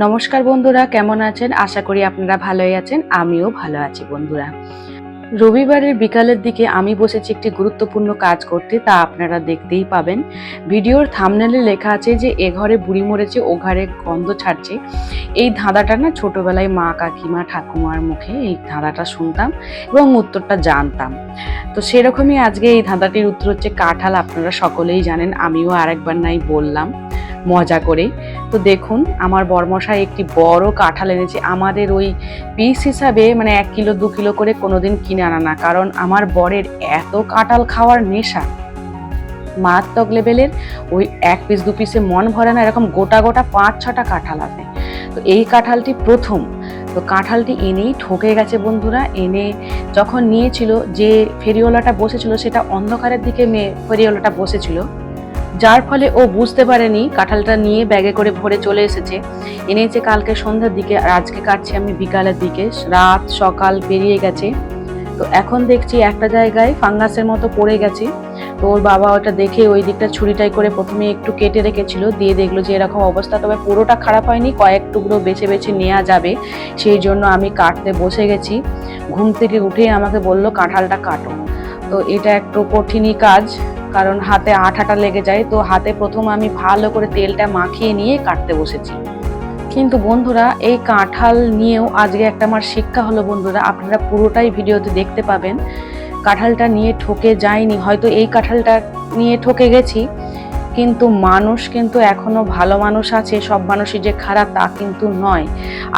নমস্কার বন্ধুরা, কেমন আছেন? আশা করি আপনারা ভালোই আছেন। আমিও ভালো আছি বন্ধুরা। রবিবারের বিকালের দিকে আমি বসেছি একটি গুরুত্বপূর্ণ কাজ করতে, তা আপনারা দেখতেই পাবেন। ভিডিওর থাম্বনেলে লেখা আছে যে এ ঘরে বুড়ি মরেছে, ও ঘরে গন্ধ ছাড়ছে। এই ধাঁধাটা না ছোটবেলায় মা, কাকিমা, ঠাকুমার মুখে এই ধাঁধাটা শুনতাম এবং উত্তরটা জানতাম। তো সেরকমই আজকে এই ধাঁধাটির উত্তর হচ্ছে কাঁঠাল। আপনারা সকলেই জানেন, আমিও আরেকবার নাই বললাম মজা করে। তো দেখুন, আমার বরমশাই একটি বড় কাঁঠাল এনেছে। আমাদের ওই পিস হিসাবে মানে 1 কিলো 2 কিলো করে কোনোদিন কিনে আনা না, কারণ আমার বরের এত কাঁঠাল খাওয়ার নেশা, মারাত্মক লেভেলের। ওই 1 পিস 2 পিসে মন ভরে না, এরকম গোটা গোটা 5-6টা কাঁঠাল আছে। তো এই কাঁঠালটি প্রথম, তো কাঁঠালটি এনেই ঠকে গেছে বন্ধুরা। এনে যখন নিয়েছিল, যে ফেরিওয়ালাটা বসেছিল সেটা অন্ধকারের দিকে ফেরিওয়ালাটা বসেছিল, যার ফলে ও বুঝতে পারেনি কাঁঠালটা নিয়ে ব্যাগে করে ভরে চলে এসেছে। এনেছে কালকে সন্ধ্যার দিকে, আর আজকে কাটছি আমি বিকালের দিকে। রাত সকাল পেরিয়ে গেছে। তো এখন দেখছি একটা জায়গায় ফাঙ্গাসের মতো পড়ে গেছে। তো ওর বাবা ওটা দেখে ওই দিকটা ছুরিটাই করে প্রথমে একটু কেটে রেখেছিল, দিয়ে দেখলো যে এরকম অবস্থা। তবে পুরোটা খারাপ হয়নি, কয়েক টুকরো বেছে বেছে নেওয়া যাবে, সেই জন্য আমি কাটতে বসে গেছি। ঘুম থেকে উঠেই আমাকে বললো কাঁঠালটা কাটো। তো এটা একটু কঠিনই কাজ, কারণ হাতে আঠাটা লেগে যায়। তো হাতে প্রথম আমি ভালো করে তেলটা মাখিয়ে নিয়ে কাটতে বসেছি। কিন্তু বন্ধুরা, এই কাঁঠাল নিয়েও আজকে একটা আমার শিক্ষা হলো বন্ধুরা, আপনারা পুরোটাই ভিডিওতে দেখতে পাবেন। কাঁঠালটা নিয়ে ঠকে যায়নি, হয়তো এই কাঁঠালটা নিয়ে ঠকে গেছি, কিন্তু মানুষ কিন্তু এখনো ভালো মানুষ আছে। সব মানুষই যে খারাপ তা কিন্তু নয়।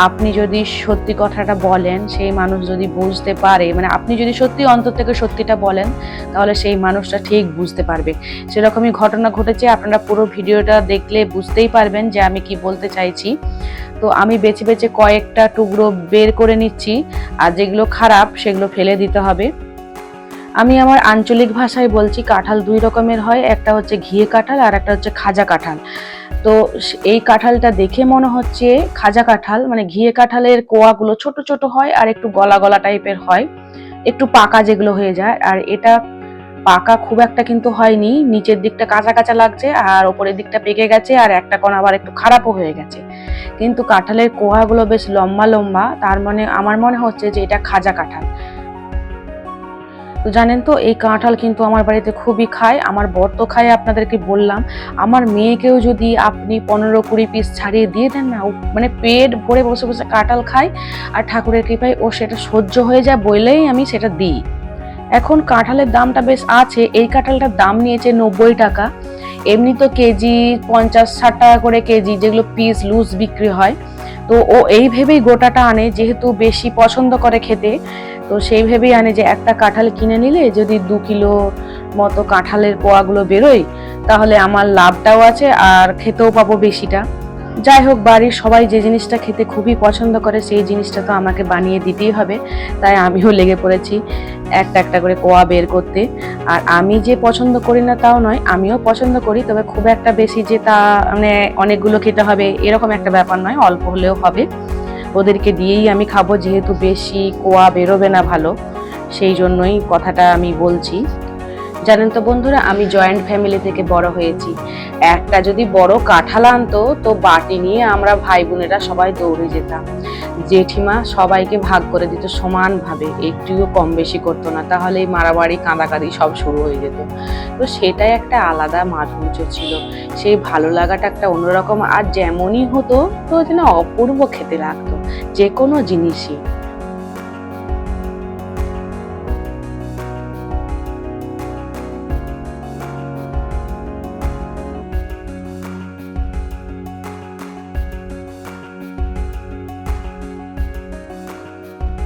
আপনি যদি সত্যি কথাটা বলেন, সেই মানুষ যদি বুঝতে পারে, মানে আপনি যদি সত্যি অন্তর থেকে সত্যিটা বলেন, তাহলে সেই মানুষটা ঠিক বুঝতে পারবে। সেরকমই ঘটনা ঘটেছে। আপনারা পুরো ভিডিওটা দেখলে বুঝতেই পারবেন যে আমি কি বলতে চাইছি। তো আমি বেছে বেছে কয়েকটা টুকরো বের করে নিচ্ছি, আর যেগুলো খারাপ সেগুলো ফেলে দিতে হবে। আমি আমার আঞ্চলিক ভাষায় বলছি, কাঁঠাল 2 রকমের হয়, একটা হচ্ছে ঘিয়ে কাঁঠাল আর একটা হচ্ছে খাজা কাঁঠাল। তো এই কাঁঠালটা দেখে মনে হচ্ছে খাজা কাঁঠাল, মানে ঘিয়ে কাঁঠালের কোয়াগুলো ছোট ছোট হয় আর একটু গলা গলা টাইপের হয়, একটু পাকা যেগুলো হয়ে যায়। আর এটা পাকা খুব একটা কিন্তু হয়নি, নিচের দিকটা কাঁচা কাঁচা লাগছে আর ওপরের দিকটা পেকে গেছে, আর একটা কোণ আবার একটু খারাপও হয়ে গেছে। কিন্তু কাঁঠালের কোয়াগুলো বেশ লম্বা লম্বা, তার মানে আমার মনে হচ্ছে যে এটা খাজা কাঁঠাল। তো জানেন তো, এই কাঁঠাল কিন্তু আমার বাড়িতে খুবই খায়। আমার বর তো খায়, আপনাদেরকে বললাম। আমার মেয়েকেও যদি আপনি 15-20 পিস ছাড়িয়ে দিয়ে দেন না, ও মানে পেট ভরে বসে বসে কাঁঠাল খায়। আর ঠাকুরের কৃপায় ও সেটা সহ্য হয়ে যায় বলেই আমি সেটা দিই। এখন কাঁঠালের দামটা বেশ আছে। এই কাঁঠালটার দাম নিয়েছে 90 টাকা। এমনি তো কেজি 50-60 টাকা করে কেজি, যেগুলো পিস লুজ বিক্রি হয়। তো ও এই ভেবেই গোটাটা আনে, যেহেতু বেশি পছন্দ করে খেতে। তো সেই ভেবেই আনে যে একটা কাঁঠাল কিনে নিলে যদি 2 কিলো মতো কাঁঠালের কোয়াগুলো বেরোয়, তাহলে আমার লাভটাও আছে আর খেতেও পাবো বেশিটা। যাই হোক, বাড়ির সবাই যে জিনিসটা খেতে খুবই পছন্দ করে সেই জিনিসটা তো আমাকে বানিয়ে দিতেই হবে। তাই আমিও লেগে পড়েছি একটা একটা করে কোয়া বের করতে। আর আমি যে পছন্দ করি না তাও নয়, আমিও পছন্দ করি, তবে খুব একটা বেশি যে তা মানে অনেকগুলো খেতে হবে এরকম একটা ব্যাপার নয়, অল্প হলেও হবে। ওদেরকে দিয়েই আমি খাবো, যেহেতু বেশি কোয়া বেরোবে না ভালো, সেই জন্যই কথাটা আমি বলছি। জানেন তো বন্ধুরা, আমি জয়েন্ট ফ্যামিলি থেকে বড় হয়েছি। একটা যদি বড় কাঁঠাল আনতো, তো বাটি নিয়ে আমরা ভাই বোনেরা সবাই দৌড়ে যেতাম। জেঠিমা সবাইকে ভাগ করে দিত সমানভাবে, একটুও কম বেশি করতো না, তাহলেই মারামারি কাঁদাকাঁদি সব শুরু হয়ে যেত। তো সেটাই একটা আলাদা মাধুর্য ছিল। সেই ভালো লাগাটা একটা অন্যরকম, আর যেমনই হতো তো যেন অপূর্ব খেতে লাগতো যে কোনো জিনিসই।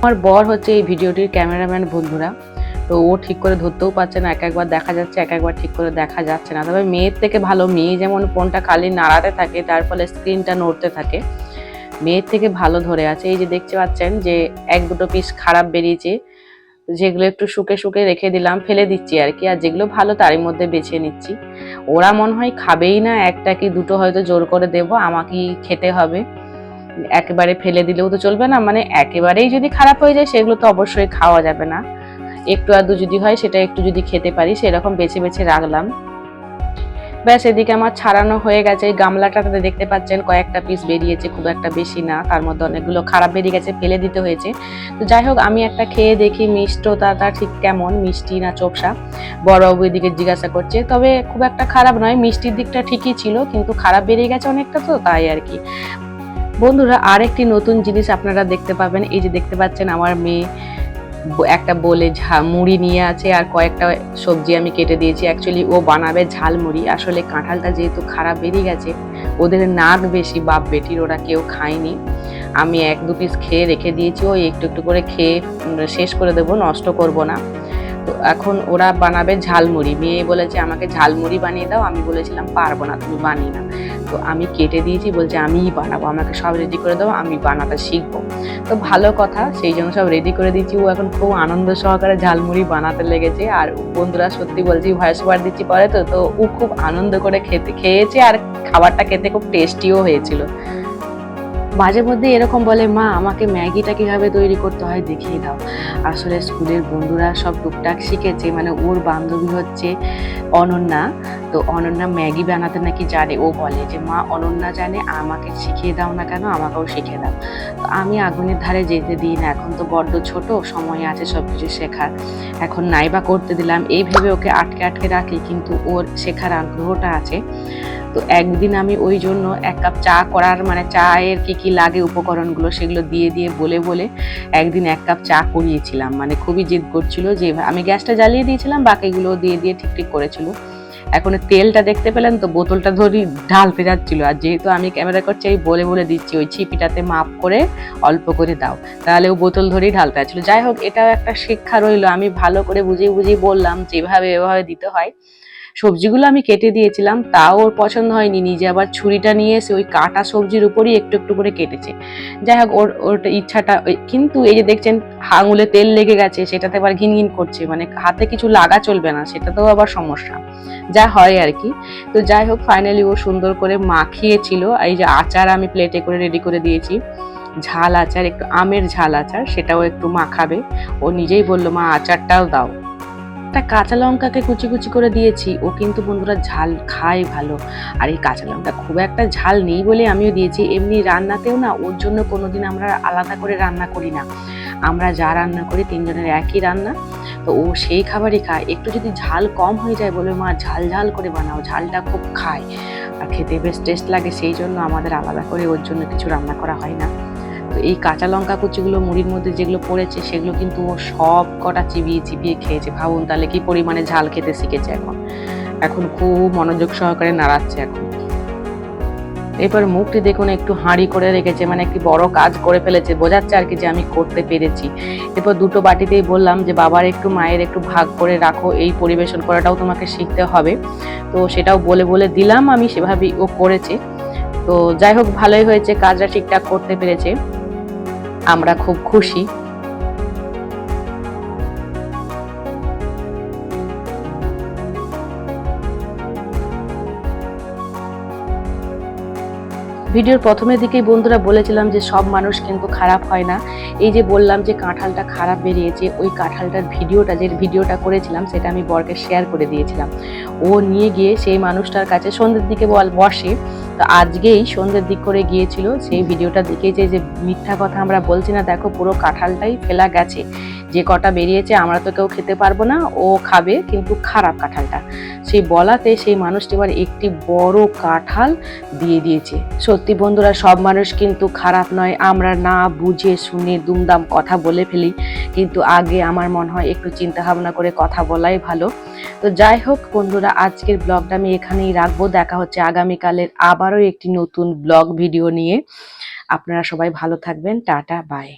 আমার বর হচ্ছে এই ভিডিওটির ক্যামেরাম্যান বন্ধুরা। তো ও ঠিক করে ধরতেও পারছে না, এক একবার দেখা যাচ্ছে, এক একবার ঠিক করে দেখা যাচ্ছে না। তবে মেয়ের থেকে ভালো, মেয়ে যেমন ফোনটা খালি নাড়াতে থাকে তার ফলে স্ক্রিনটা নড়তে থাকে, মেয়ের থেকে ভালো ধরে আছে। এই যে দেখতে পাচ্ছেন যে 1-2 পিস খারাপ বেরিয়েছে, যেগুলো একটু শুকে শুকে রেখে দিলাম, ফেলে দিচ্ছি আর কি। আর যেগুলো ভালো তারই মধ্যে বেছে নিচ্ছি। ওরা মনে হয় খাবেই না, একটা কি দুটো হয়তো জোর করে দেবো, আমাকেই খেতে হবে। একেবারে ফেলে দিলেও তো চলবে না, মানে একেবারেই যদি খারাপ হয়ে যায় সেগুলো তো অবশ্যই খাওয়া যাবে না। একটু আধটু যদি হয়, সেটা একটু যদি খেতে পারি, সেরকম বেছে বেছে রাখলাম। ব্যাস এদিকে আমার ছাড়ানো হয়ে গেছে। এই গামলাটাতে দেখতে পাচ্ছেন কয়েকটা পিস বেরিয়েছে, খুব একটা বেশি না, তার মধ্যে অনেকগুলো খারাপ বেরিয়ে গেছে, ফেলে দিতে হয়েছে। তো যাই হোক আমি একটা খেয়ে দেখি মিষ্টতাটা ঠিক কেমন, মিষ্টি না চোপসা। বড়বাবু এদিকে জিজ্ঞাসা করছে, তবে খুব একটা খারাপ নয়, মিষ্টির দিকটা ঠিকই ছিল, কিন্তু খারাপ বেরিয়ে গেছে অনেকটা, তো তাই আর কি। বন্ধুরা আরেকটি নতুন জিনিস আপনারা দেখতে পাবেন, এই যে দেখতে পাচ্ছেন আমার মেয়ে একটা বলে মুড়ি নিয়ে আছে আর কয়েকটা সবজি আমি কেটে দিয়েছি। অ্যাকচুয়ালি ও বানাবে ঝালমুড়ি। আসলে কাঁঠালটা যেহেতু খারাপ বেরিয়ে গেছে, ওদের নাক বেশি, বাপ বেটির, ওরা কেউ খায়নি। আমি 1-2 পিস খেয়ে রেখে দিয়েছি, ওই একটু একটু করে খেয়ে শেষ করে দেবো, নষ্ট করব না। তো এখন ওরা বানাবে ঝালমুড়ি। মেয়ে বলেছে আমাকে ঝালমুড়ি বানিয়ে দাও, আমি বলেছিলাম পারবো না, তুমি বানিয়ে না। তো আমি কেটে দিয়েছি, বলছে আমিই বানাবো, আমাকে সব রেডি করে দাও, আমি বানাতে শিখবো। তো ভালো কথা, সেই জন্য সব রেডি করে দিচ্ছি। ও এখন খুব আনন্দ সহকারে ঝালমুড়ি বানাতে লেগেছে। আর বন্ধুরা সত্যি বলছি, ভয়েস ওভার দিচ্ছি পরে, তো ও খুব আনন্দ করে খেয়েছে, আর খাবারটা খেতে খুব টেস্টিও হয়েছিল। মাঝে মধ্যে এরকম বলে, মা আমাকে ম্যাগিটা কিভাবে তৈরি করতে হয় দেখিয়ে দাও। আসলে স্কুলের বন্ধুরা সব টুকটাক শিখেছে, মানে ওর বান্ধবী হচ্ছে অনন্যা। তো অনন্যা ম্যাগি বানাতে নাকি জানে। ও বলে যে মা অনন্যা জানে, আমাকে শিখিয়ে দাও না কেন, আমাকেও শিখিয়ে দাও। তো আমি আগুনের ধারে যেতে দিই না, এখন তো বড্ড ছোট, সময় আছে সব কিছু শেখার, এখন নাইবা করতে দিলাম এই ভেবে ওকে আটকে আটকে রাখি, কিন্তু ওর শেখার আগ্রহটা আছে। তো একদিন আমি ওই জন্য 1 কাপ চা করার, মানে চায়ের কি কি লাগে উপকরণগুলো, সেগুলো দিয়ে দিয়ে বলে বলে একদিন 1 কাপ চা করিয়েছিলাম। মানে খুবই জেদ করছিল যে আমি গ্যাসটা জ্বালিয়ে দিয়েছিলাম, বাকিগুলো দিয়ে দিয়ে ঠিক ঠিক করেছিল। এখন তেলটা দেখতে পেলেন তো, বোতলটা ধরি ঢালতে যাচ্ছিল, আর যেহেতু আমি ক্যামেরা করছি আমি বলে বলে দিচ্ছি ওই ছিপিটাতে মাপ করে অল্প করে দাও, তাহলে ও বোতল ধরেই ঢালতে যাচ্ছিল। যাই হোক এটাও একটা শিক্ষা রইলো, আমি ভালো করে বুঝিয়ে বুঝিয়ে বললাম যেভাবে এভাবে দিতে হয়। সবজিগুলো আমি কেটে দিয়েছিলাম, তাও ওর পছন্দ হয়নি, নিজে আবার ছুরিটা নিয়ে এসে ওই কাটা সবজির উপরই একটু একটু করে কেটেছে। যাই হোক ওর ইচ্ছাটা, কিন্তু এই যে দেখছেন আঙুলে তেল লেগে গেছে, সেটাতে আবার ঘিনঘিন করছে, মানে হাতে কিছু লাগা চলবে না, সেটাতেও আবার সমস্যা, যা হয় আর কি। তো যাই হোক ফাইনালি ও সুন্দর করে মাখিয়েছিল। এই যে আচার আমি প্লেটে করে রেডি করে দিয়েছি, ঝাল আচার, একটু আমের ঝাল আচার, সেটাও একটু মাখাবে। ও নিজেই বললো মা আচারটাও দাও। একটা কাঁচা লঙ্কাকে কুচি কুচি করে দিয়েছি, ও কিন্তু বন্ধুরা ঝাল খায় ভালো। আর এই কাঁচা লঙ্কা খুব একটা ঝাল নেই বলে আমিও দিয়েছি। এমনি রান্নাতেও না ওর জন্য কোনোদিন আমরা আলাদা করে রান্না করি না, আমরা যা রান্না করি 3 জনের একই রান্না। তো ও সেই খাবারই খায়। একটু যদি ঝাল কম হয়ে যায় বলে মা ঝাল ঝাল করে বানাও, ঝালটা খুব খায় আর খেতে বেশ টেস্ট লাগে, সেই জন্য আমাদের আলাদা করে ওর জন্য কিছু রান্না করা হয় না। তো এই কাঁচা লঙ্কা কুচিগুলো মুড়ির মধ্যে যেগুলো পড়েছে, সেগুলো কিন্তু ও সব কটা চিবিয়ে চিবিয়ে খেয়েছে। ভাবুন তাহলে কি পরিমাণে ঝাল খেতে শিখেছে। এখন এখন খুব মনোযোগ সহকারে নাড়াচ্ছে। এখন এবার মুখটি দেখুন একটু হাঁড়ি করে রেখেছে, মানে একটি বড় কাজ করে ফেলেছে, বোঝাচ্ছে আর কি যে আমি করতে পেরেছি। এরপর দুটো বাটিতেই বললাম যে বাবার একটু মায়ের একটু ভাগ করে রাখো, এই পরিবেশন করাটাও তোমাকে শিখতে হবে। তো সেটাও বলে বলে দিলাম আমি, সেভাবেই ও করেছে। তো যাই হোক ভালোই হয়েছে, কাজটা ঠিকঠাক করতে পেরেছে, আমরা খুব খুশি। ভিডিওর প্রথমের দিকেই বন্ধুরা বলেছিলাম যে সব মানুষ কিন্তু খারাপ হয় না। এই যে বললাম যে কাঁঠালটা খারাপ বেরিয়েছে, ওই কাঁঠালটার ভিডিওটা, যে ভিডিওটা করেছিলাম সেটা আমি বরকে শেয়ার করে দিয়েছিলাম। ও নিয়ে গিয়ে সেই মানুষটার কাছে সন্ধ্যের দিকে বসে, তো আজকেই সন্ধ্যের দিক করে গিয়েছিল, সেই ভিডিওটা দেখেছে যে মিথ্যা কথা আমরা বলছি না, দেখো পুরো কাঁঠালটাই ফেলা গেছে, যে কটা বেরিয়েছে আমরা তো কেউ খেতে পারবো না, ও খাবে, কিন্তু খারাপ কাঁঠালটা। সেই বলাতে সেই মানুষটি এবার একটি বড় কাঁঠাল দিয়ে দিয়েছে। সত্যি বন্ধুরা সব মানুষ কিন্তু খারাপ নয়, আমরা না বুঝে শুনে দুমদাম কথা বলে ফেলি, কিন্তু আগে আমার মনে হয় একটু চিন্তা ভাবনা করে কথা বলাই ভালো। তো যাই হোক বন্ধুরা আজকের ব্লগটা আমি এখানেই রাখবো, দেখা হচ্ছে আগামীকালের আবারও একটি নতুন ব্লগ ভিডিও নিয়ে। আপনারা সবাই ভালো থাকবেন, টাটা বাই।